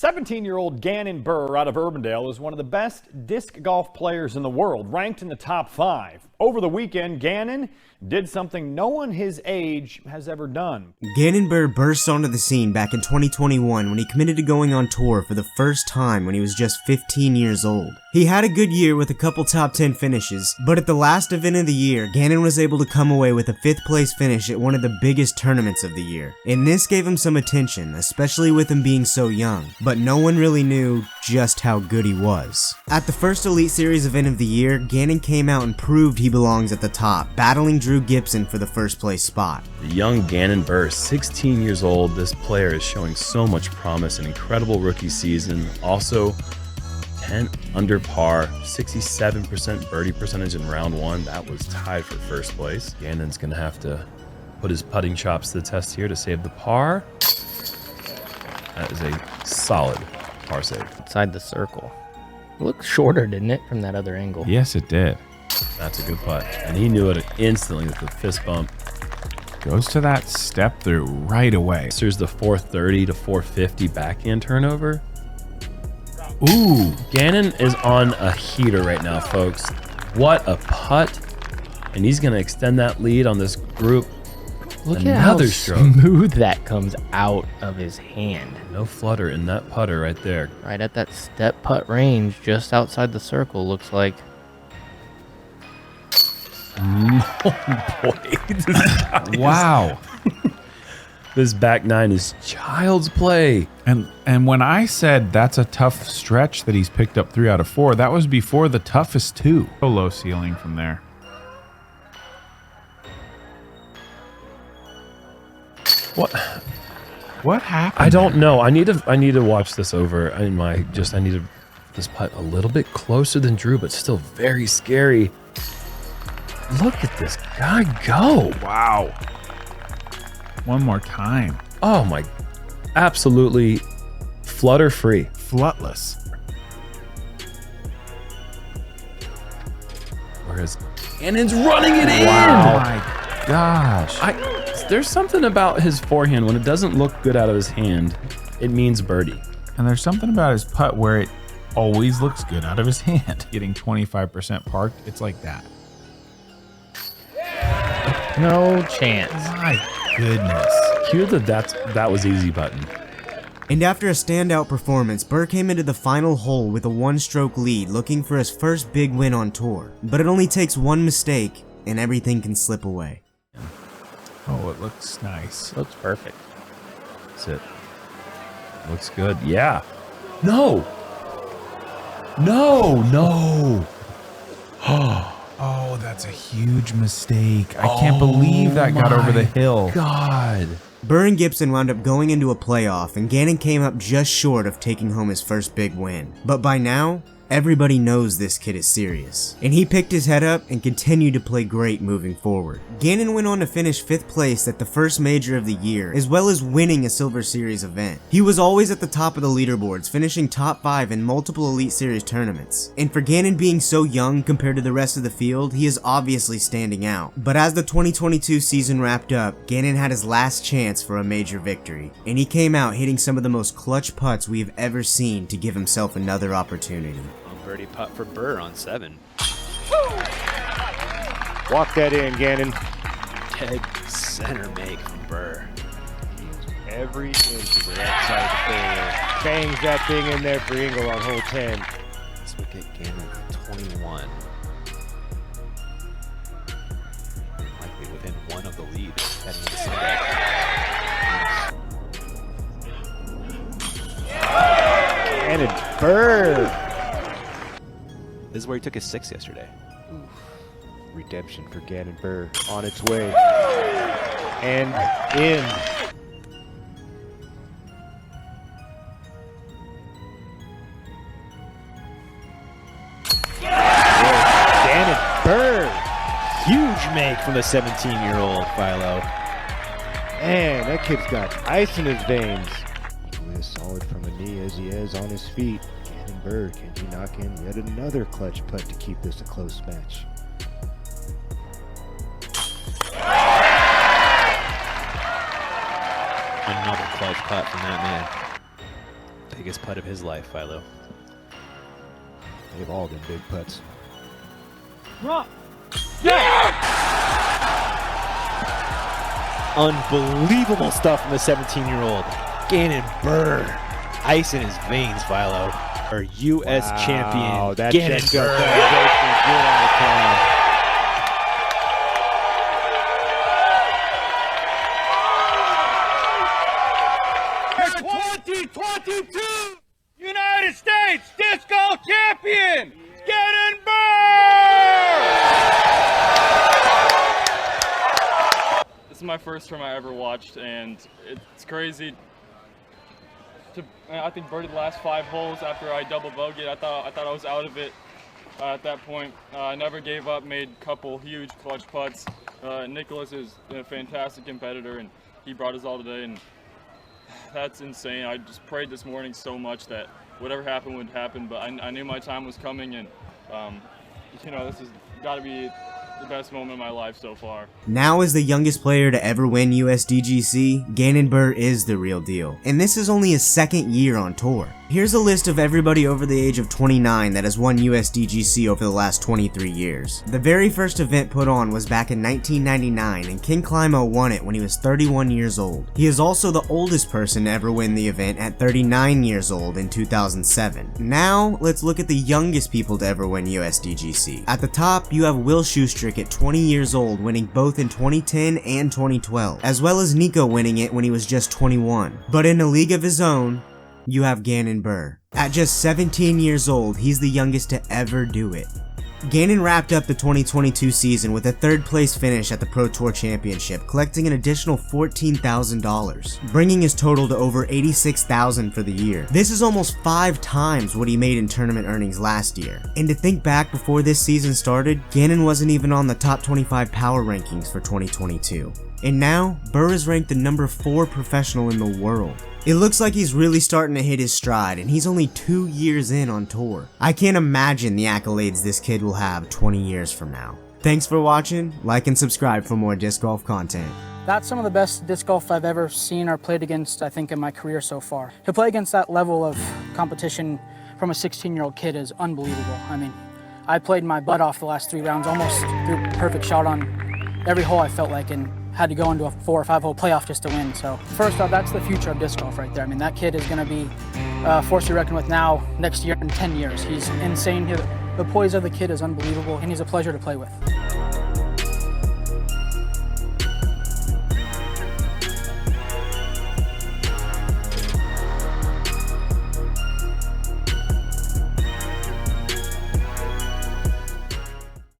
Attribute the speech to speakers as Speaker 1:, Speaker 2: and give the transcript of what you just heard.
Speaker 1: 17-year-old Gannon Buhr out of Urbandale is one of the best disc golf players in the world, ranked in the top 5. Over the weekend, Gannon did something no one his age has ever done.
Speaker 2: Gannon Buhr burst onto the scene back in 2021 when he committed to going on tour for the first time when he was just 15 years old. He had a good year with a couple top 10 finishes, but at the last event of the year, Gannon was able to come away with a 5th place finish at one of the biggest tournaments of the year. And this gave him some attention, especially with him being so young, but no one really knew just how good he was. At the first Elite Series event of the year, Gannon came out and proved he belongs at the top, battling Drew Gibson for the first place spot.
Speaker 3: The young Gannon Buhr, 16 years old, this player is showing so much promise, an incredible rookie season, also 10 under par, 67% birdie percentage in round 1. That was tied for first place. Gannon's gonna have to put his putting chops to the test here to save the par. That is a solid par save.
Speaker 4: Inside the circle. It looked shorter, didn't it, from that other angle?
Speaker 5: Yes, it did.
Speaker 3: That's a good putt. And he knew it instantly with the fist bump.
Speaker 5: Goes to that step through right away.
Speaker 3: So here's the 430 to 450 backhand turnover.
Speaker 5: Ooh.
Speaker 3: Gannon is on a heater right now, folks. What a putt. And he's going to extend that lead on this group.
Speaker 4: Look
Speaker 3: Another
Speaker 4: at how
Speaker 3: stroke.
Speaker 4: smooth that comes out of his hand.
Speaker 3: No flutter in that putter right there.
Speaker 4: Right at that step putt range, just outside the circle, looks like.
Speaker 3: Oh boy.
Speaker 5: Wow.
Speaker 3: This back nine is child's play.
Speaker 5: And when I said that's a tough stretch that he's picked up 3 out of 4, that was before the toughest 2. So low ceiling from there. What happened?
Speaker 3: I don't know. I need to watch this over. I need this putt a little bit closer than Drew, but still very scary. Look at this guy go.
Speaker 5: Wow. One more time.
Speaker 3: Oh my, absolutely flutter free.
Speaker 5: Flutless.
Speaker 3: Whereas Gannon's running it in.
Speaker 5: Wow. My gosh.
Speaker 3: There's something about his forehand when it doesn't look good out of his hand, it means birdie.
Speaker 5: And there's something about his putt where it always looks good out of his hand. Getting 25% parked, it's like that.
Speaker 4: No chance.
Speaker 5: My goodness.
Speaker 3: Cue that was easy button.
Speaker 2: And after a standout performance, Buhr came into the final hole with a 1-stroke lead, looking for his first big win on tour. But it only takes one mistake, and everything can slip away.
Speaker 5: Oh, it looks nice.
Speaker 4: Looks perfect.
Speaker 3: That's it. Looks good. Yeah. No.
Speaker 5: Oh, that's a huge mistake. I can't believe that got over the hill.
Speaker 3: God.
Speaker 2: Buhr and Gibson wound up going into a playoff, and Gannon came up just short of taking home his first big win. But by now, everybody knows this kid is serious, and he picked his head up and continued to play great moving forward. Gannon went on to finish 5th place at the first major of the year, as well as winning a Silver Series event. He was always at the top of the leaderboards, finishing top 5 in multiple Elite Series tournaments. And for Gannon being so young compared to the rest of the field, he is obviously standing out. But as the 2022 season wrapped up, Gannon had his last chance for a major victory, and he came out hitting some of the most clutch putts we have ever seen to give himself another opportunity.
Speaker 6: Birdie putt for Buhr on 7. Walk that in, Gannon. Dead center make from Buhr. Every inch of the outside of the fairway. Bangs that thing in there for Ingle on hole 10. This would get Gannon 21. Likely within 1 of the lead heading into Sunday. Gannon Buhr. This is where he took his 6 yesterday. Oof. Redemption for Gannon Buhr on its way. And in. Gannon Buhr. Huge make from the 17-year-old Philo. Man, that kid's got ice in his veins. Equally as solid from a knee as he is on his feet. Buhr, can he knock in yet another clutch putt to keep this a close match? Another clutch putt from that man. biggest putt of his life, Philo. They've all been big putts. Unbelievable stuff from the 17-year-old. Gannon Buhr. Ice in his veins, Philo. Our U.S. champion,
Speaker 7: that
Speaker 6: Gannon
Speaker 7: checked out
Speaker 6: Buhr.
Speaker 7: that basement. Get out of town.
Speaker 8: United States Disc Golf Champion, Gannon Buhr!
Speaker 9: This is my first tournament I ever watched, and it's crazy. I think birdied the last 5 holes after I double bogeyed. I thought I was out of it at that point. I never gave up, made a couple huge clutch putts. Nicholas is a fantastic competitor, and he brought us all today, and that's insane. I just prayed this morning so much that whatever happened would happen, but I knew my time was coming, and you know, this has got to be the best moment of my life so far.
Speaker 2: Now as the youngest player to ever win USDGC, Gannon Buhr is the real deal. And this is only his 2nd year on tour. Here's a list of everybody over the age of 29 that has won USDGC over the last 23 years. The very first event put on was back in 1999, and King Climo won it when he was 31 years old. He is also the oldest person to ever win the event at 39 years old in 2007. Now, let's look at the youngest people to ever win USDGC. At the top, you have Will Schustrick at 20 years old, winning both in 2010 and 2012, as well as Nico winning it when he was just 21. But in a league of his own, you have Gannon Buhr. At just 17 years old, he's the youngest to ever do it. Gannon wrapped up the 2022 season with a 3rd place finish at the Pro Tour Championship, collecting an additional $14,000, bringing his total to over $86,000 for the year. This is almost 5 times what he made in tournament earnings last year. And to think back before this season started, Gannon wasn't even on the top 25 power rankings for 2022. And now, Buhr is ranked the number 4 professional in the world. It looks like he's really starting to hit his stride, and he's only 2 years in on tour. I can't imagine the accolades this kid will have 20 years from now. Thanks for watching, like and subscribe for more disc golf content.
Speaker 10: That's some of the best disc golf I've ever seen or played against, I think, in my career so far. To play against that level of competition from a 16-year-old kid is unbelievable. I mean, I played my butt off the last 3 rounds, almost threw a perfect shot on every hole I felt like, and had to go into a 4 or 5 hole playoff just to win. So first off, that's the future of disc golf right there. I mean, that kid is going to be a force to reckon with now, next year, in 10 years. He's insane. The poise of the kid is unbelievable, and he's a pleasure to play with.